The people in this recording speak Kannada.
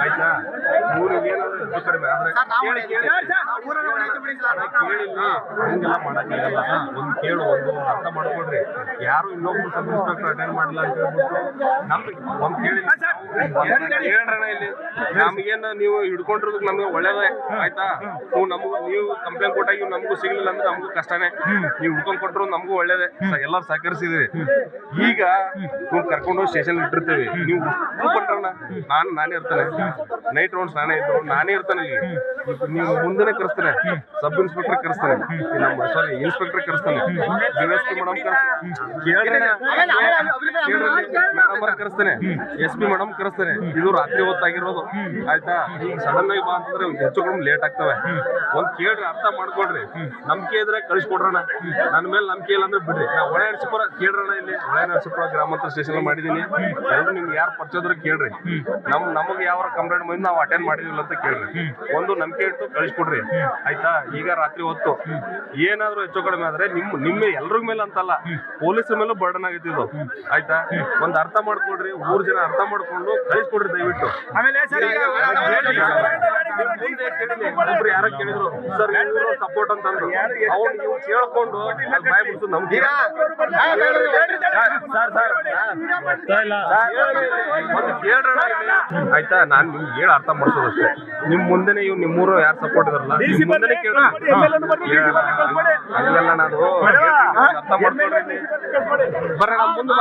ಆಯ್ತಾ ಊರಿಗೆ ಏನಾದ್ರು ಹೆಚ್ಚು ಕಡಿಮೆ ಆದ್ರೆ ಕೇಳಿಲ್ಲ ಹಂಗೆಲ್ಲ ಮಾಡಕ್ಕಾಗಲ್ಲ. ಒಂದ್ ಕೇಳು ಒಂದು ಅರ್ಥ ಮಾಡ್ಕೊಡ್ರಿ. ಯಾರು ಇನ್ನೊಬ್ರು ಸಬ್ ಇನ್ಸ್ಪೆಕ್ಟರ್ ಅಟೆಂಡ್ ಮಾಡಿಲ್ಲ ಅಂತ ಹೇಳ್ಬಿಟ್ಟು ನಮ್ಗೆ ಒಂದ್ ಕೇಳಿಲ್ಲ ಹೇಳ್ರಣ ಇಲ್ಲಿ ನಮ್ಗೇನ ನೀವು ಹಿಡ್ಕೊಂಡಿರೋದಕ್ಕೆ ನಮ್ಗೆ ಒಳ್ಳೇದೇ ಆಯ್ತಾ. ನೀವು ಕಂಪ್ಲೇಂಟ್ ಕೊಟ್ಟಾಗ ಇವ್ ನಮಗೂ ಸಿಗ್ಲಿಲ್ಲ ಅಂದ್ರೆ ನಮಗೂ ಕಷ್ಟನೇ. ನೀವು ಹಿಡ್ಕೊಂಡ್ ಕೊಟ್ಟರು ನಮಗೂ ಒಳ್ಳೇದೇ. ಎಲ್ಲರೂ ಸಹಕರಿಸಿದ್ರಿ. ಈಗ ನೀವು ಕರ್ಕೊಂಡೋಗಿ ಸ್ಟೇಷನ್ ಇಟ್ಟಿರ್ತೀವಿ. ನೀವು ಬಂದ್ರಣ್ಣ ನಾನೇ ಇರ್ತಾನೆ. ನೈಟ್ ರೌಂಡ್ಸ್ ನಾನೇ ಇರ್ತಾನೆ. ನೀವು ಮುಂದೆನೆ ಕರೆಸ್ತಾನೆ. ಸಬ್ ಇನ್ಸ್ಪೆಕ್ಟರ್ ಕರೆಸ್ತಾನೆ. ಸಾರಿ ಇನ್ಸ್ಪೆಕ್ಟರ್ ಕರೆಸ್ತಾನೆ. DSP ಮೇಡಮ್ ಕರೆಸ್ತಾನೆ. SP ಮೇಡಮ್ ಕರೆಸ್ತಾನೆ. ಇದು ರಾತ್ರಿ ಹೊತ್ತಾಗಿರೋದು ಆಯ್ತಾ. ಈಗ ಸಡನ್ ಆಗಿ ಬಾ ಅಂತಂದ್ರೆ ಹೆಚ್ಚು ಕಡಿಮೆ ಲೇಟ್ ಆಗ್ತವೆ. ಒಂದ್ ಕೇಳ್ರಿ, ಅರ್ಥ ಮಾಡ್ಕೊಡ್ರಿ. ನಂಬಿಕೆ ಇದ್ರೆ ಕಳಿಸ್ಕೊಡ್ರಣ. ನನ್ನ ಮೇಲೆ ನಂಬಿಕೆ ಇಲ್ಲ ಅಂದ್ರೆ ಬಿಡ್ರಿ. ನಾ ಒಳ್ಳೆ ನರಸೀಪುರ ಕೇಳ್ರಣ. ಇಲ್ಲಿ ಒಳ್ಳೆ ನರಸೀಪುರ ಗ್ರಾಮಾಂತರ ಸ್ಟೇಷನ್ ಮಾಡಿದೀನಿ. ಎಲ್ರು ನಿಮ್ಗೆ ಯಾರು ಪರಿಚಯದ್ರ ಕೇಳ್ರಿ. ನಮಗೆ ಯಾವ ಕಂಪ್ಲೇಂಟ್ ಬಂದು ನಾವು ಅಟೆಂಡ್ ಮಾಡಿದಿಲ್ಲ ಅಂತ ಕೇಳ್ರಿ. ಒಂದು ನಂಬಿಕೆ ಇಟ್ಟು ಕಳಿಸ್ಕೊಡ್ರಿ ಆಯ್ತಾ. ಈಗ ರಾತ್ರಿ ಹೊತ್ತು ಏನಾದ್ರು ಹೆಚ್ಚು ಕಡಿಮೆ ಆದ್ರೆ ನಿಮ್ಮ ಎಲ್ರ ಮೇಲೆ ಅಂತಲ್ಲ, ಪೊಲೀಸರ ಮೇಲೂ ಬರ್ಡನ್ ಆಗಿದ್ದು ಆಯ್ತಾ. ಒಂದ್ ಅರ್ಥ ಮಾಡ್ಕೊಡ್ರಿ. 3 ಜನ ಅರ್ಥ ಮಾಡ್ಕೊಂಡು ಕಳಿಸ್ಕೊಡ್ರಿ ದಯವಿಟ್ಟು. ಒಬ್ರು ಯಾರೋ ಕೇಳಿದ್ರು ಸರ್ ಸಪೋರ್ಟ್ ಅಂತಂದ್ರು. ಅವ್ನು ನೀವು ಕೇಳ್ಕೊಂಡು ಬಾಯ್ ಬಿಡ್ತು ನಮ್ಗೆ ಕೇಳ್ರಣ ಆಯ್ತಾ. ನಾನ್ ನಿಮ್ಗೆ ಹೇಳಿ ಅರ್ಥ ಮಾಡ್ಸೋದಷ್ಟೇ. ನಿಮ್ ಮುಂದೆನೆ ಇವ್ ನಿಮ್ಮೂರು ಯಾರು ಸಪೋರ್ಟ್ ಇದಾರಲ್ಲ ಮುಂದೆನೆ ಕೇಳ್ರಿ. ಹಂಗೆಲ್ಲ ನಾನು ಅರ್ಥ ಮಾಡ್ಕೊಡ್ರಿ. ಬರ್ರಿ ನಮ್ ಮುಂದೆ